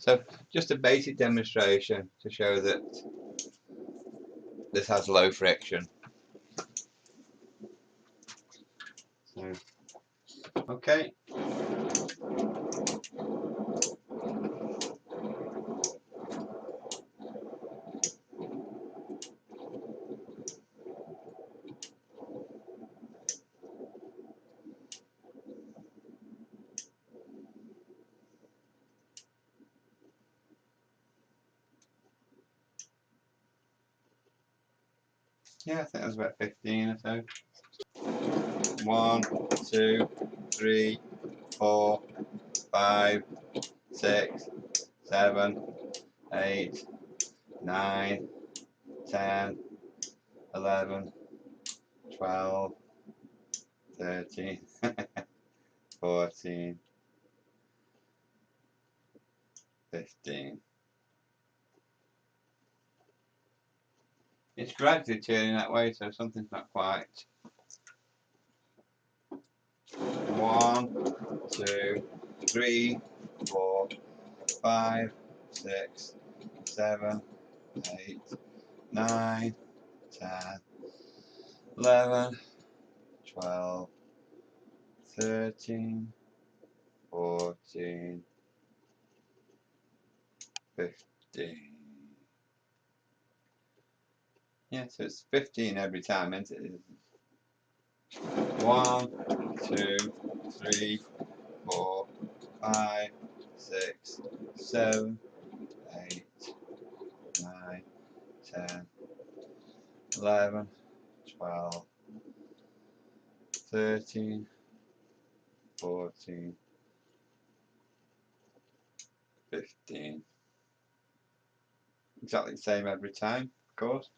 So just a basic demonstration to show that this has low friction. So, okay. Yeah, I think that's about 15 or so. 1, 2, 3, 4, 5, 6, 7, 8, 9, 10, 11, 12, 13, 14, 15. It's gradually turning that way, so something's not quite. 1, 2, 3, 4, 5, 6, 7, 8, 9, 10, 11, 12, 13, 14, 15. Yeah, so it's 15 every time, isn't it? 1, 2, 3, 4, 5, 6, 7, 8, 9, 10, 11, 12, 13, 14, 15. Exactly the same every time, of course.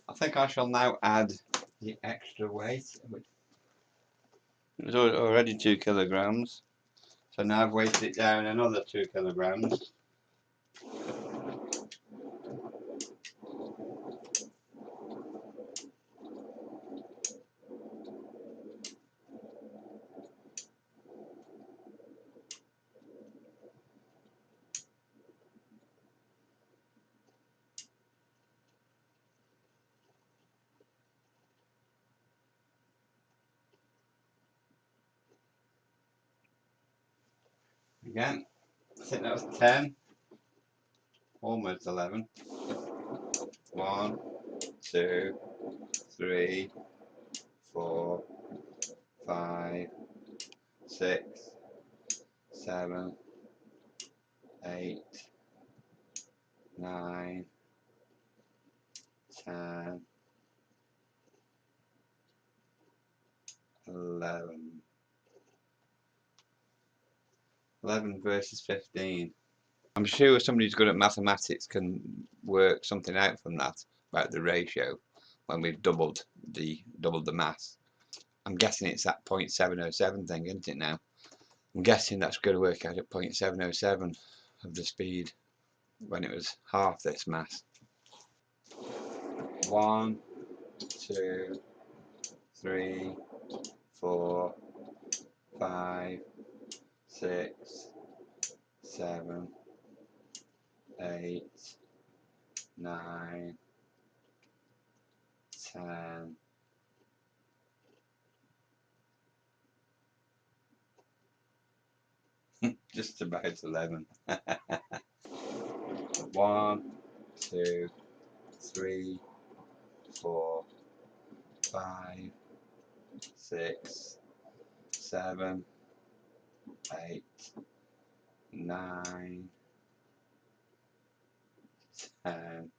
I think I shall now add the extra weight. It was already 2 kilograms, so now I've weighted it down another 2 kilograms. Again, I think that was 10, almost 11. 1, 2, 3, 4, 5, 6, 7, 8, 9, 10, 11. 11 versus 15. I'm sure somebody who's good at mathematics can work something out from that about the ratio when we've doubled the mass. I'm guessing it's that 0.707 thing, isn't it now? I'm guessing that's going to work out at 0.707 of the speed when it was half this mass. 1, 2, 3, 4, 5, 6, 7, 8, 9, 10, just about 11. 1, 2, 3, 4, 5, 6, 7, 8, 9, 10,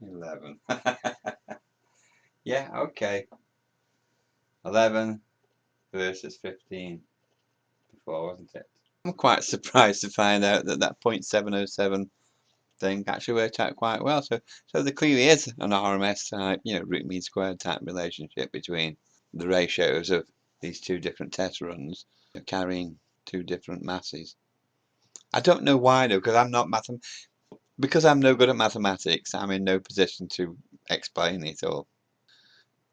11. Yeah, okay. 11 versus 15. before, wasn't it? I'm quite surprised to find out that that 0.707 thing actually worked out quite well. So there clearly is an RMS type, root mean squared type relationship between the ratios of these two different test runs carrying two different masses. I don't know why though, because I'm no good at mathematics. I'm in no position to explain it all.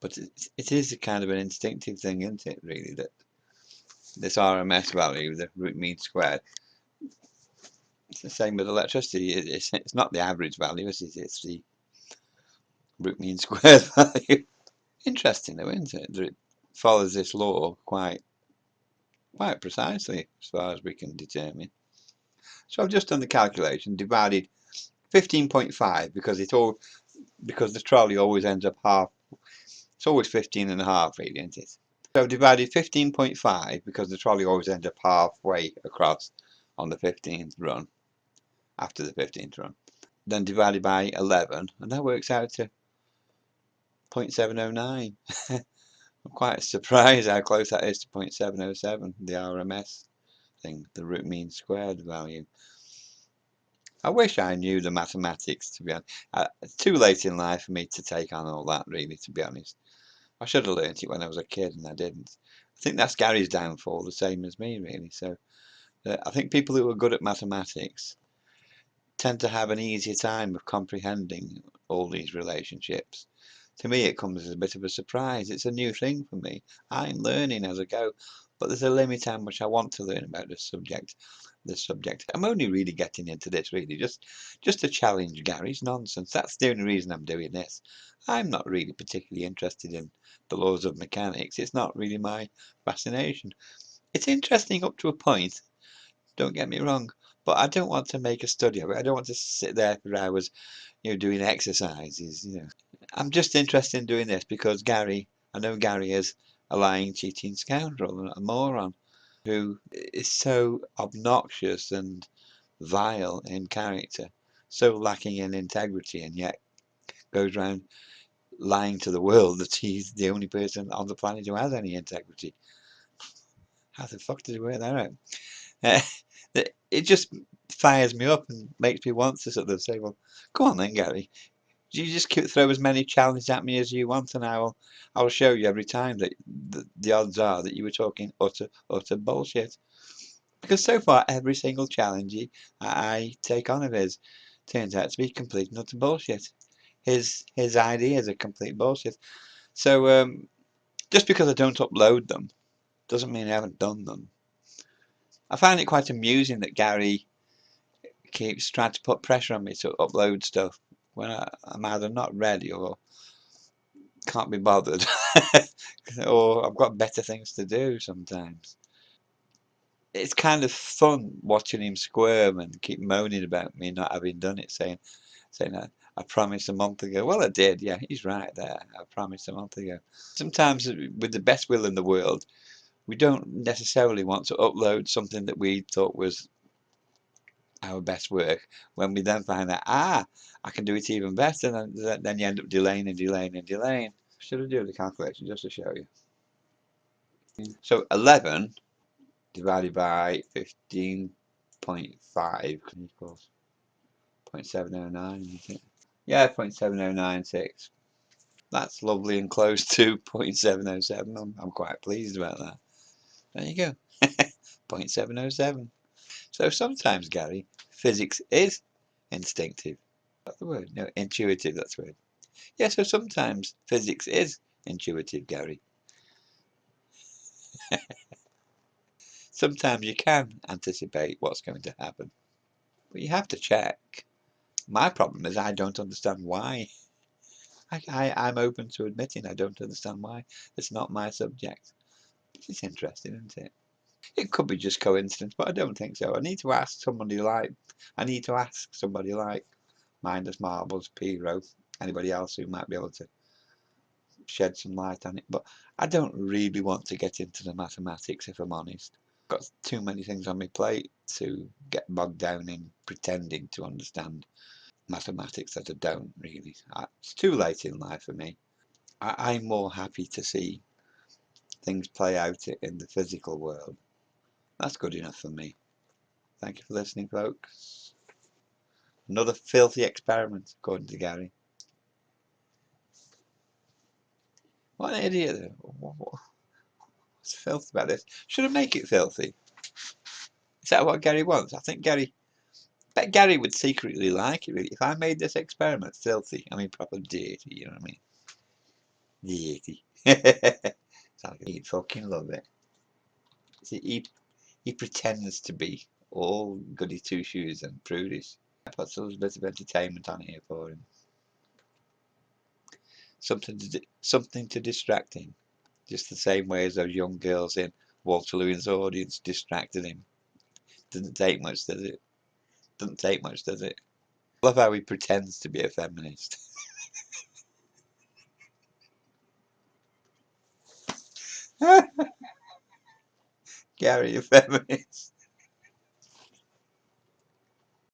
But it is a kind of an instinctive thing, isn't it? Really, that this RMS value, the root mean squared, it's the same with electricity. It's not the average value, is it? It's the root mean squared value. Interesting though, isn't it? That it follows this law quite precisely as far as we can determine. So I've just done the calculation, divided 15.5 because because the trolley always ends up half. It's always 15 and a half, really, isn't it? So I've divided 15.5 because the trolley always ends up halfway across on the 15th run, after the 15th run. Then divided by 11, and that works out to 0.709. I'm quite surprised how close that is to 0.707, the RMS thing, the root mean squared value. I wish I knew the mathematics, to be honest. It's too late in life for me to take on all that, really, to be honest. I should have learnt it when I was a kid, and I didn't. I think that's Gary's downfall, the same as me, really. So I think people who are good at mathematics tend to have an easier time of comprehending all these relationships. To me, it comes as a bit of a surprise. It's a new thing for me. I'm learning as I go, but there's a limit how much I want to learn about this subject. I'm only really getting into this really just to challenge Gary's nonsense. That's the only reason I'm doing this. I'm not really particularly interested in the laws of mechanics. It's not really my fascination. It's interesting up to a point, don't get me wrong, but I don't want to make a study of it. I don't want to sit there for hours, doing exercises. I'm just interested in doing this because I know Gary is a lying, cheating scoundrel, a moron who is so obnoxious and vile in character, so lacking in integrity, and yet goes around lying to the world that he's the only person on the planet who has any integrity. How the fuck did he work that out? Uh, it just fires me up and makes me want to sort of say, well, come on then, Gary. You just throw as many challenges at me as you want, and I will show you every time that the odds are that you were talking utter bullshit. Because so far, every single challenge I take on of his turns out to be complete and utter bullshit. His ideas are complete bullshit. So just because I don't upload them doesn't mean I haven't done them. I find it quite amusing that Gary keeps trying to put pressure on me to upload stuff when I'm either not ready or can't be bothered, or I've got better things to do sometimes. It's kind of fun watching him squirm and keep moaning about me not having done it, saying I promised a month ago. Well, I did. Yeah, he's right there. I promised a month ago. Sometimes, with the best will in the world, we don't necessarily want to upload something that we thought was our best work. When we then find out, I can do it even better, then you end up delaying and delaying and delaying. Should I do the calculation just to show you? So 11 divided by 15.5 equals 0.709, isn't it? Yeah, 0.7096. That's lovely and close to 0.707. I'm quite pleased about that. There you go. 0.707. So sometimes, Gary, physics is instinctive. That's the word. No, intuitive, that's the word. Yeah, so sometimes physics is intuitive, Gary. Sometimes you can anticipate what's going to happen, but you have to check. My problem is I don't understand why. I'm open to admitting I don't understand why. It's not my subject. It's interesting, isn't it? It could be just coincidence, but I don't think so. I need to ask somebody like Mindless Marbles, Piro, anybody else who might be able to shed some light on it. But I don't really want to get into the mathematics, if I'm honest. I've got too many things on my plate to get bogged down in pretending to understand mathematics that I don't really. It's too late in life for me. I'm more happy to see things play out in the physical world That's good enough for me. Thank you for listening, folks. Another filthy experiment, according to Gary. What an idiot. What's filthy about this? Should I make it filthy? Is that what Gary wants? I bet Gary would secretly like it, really. If I made this experiment filthy, I mean proper dirty, you know what I mean? Dirty. So he'd fucking love it. See, he pretends to be all goody two shoes and prudish. Puts a little bit of entertainment on here for him. Something to distract him. Just the same way as those young girls in Walter Lewin's audience distracted him. Doesn't take much, does it? Doesn't take much, does it? I love how he pretends to be a feminist. Gary, a feminist.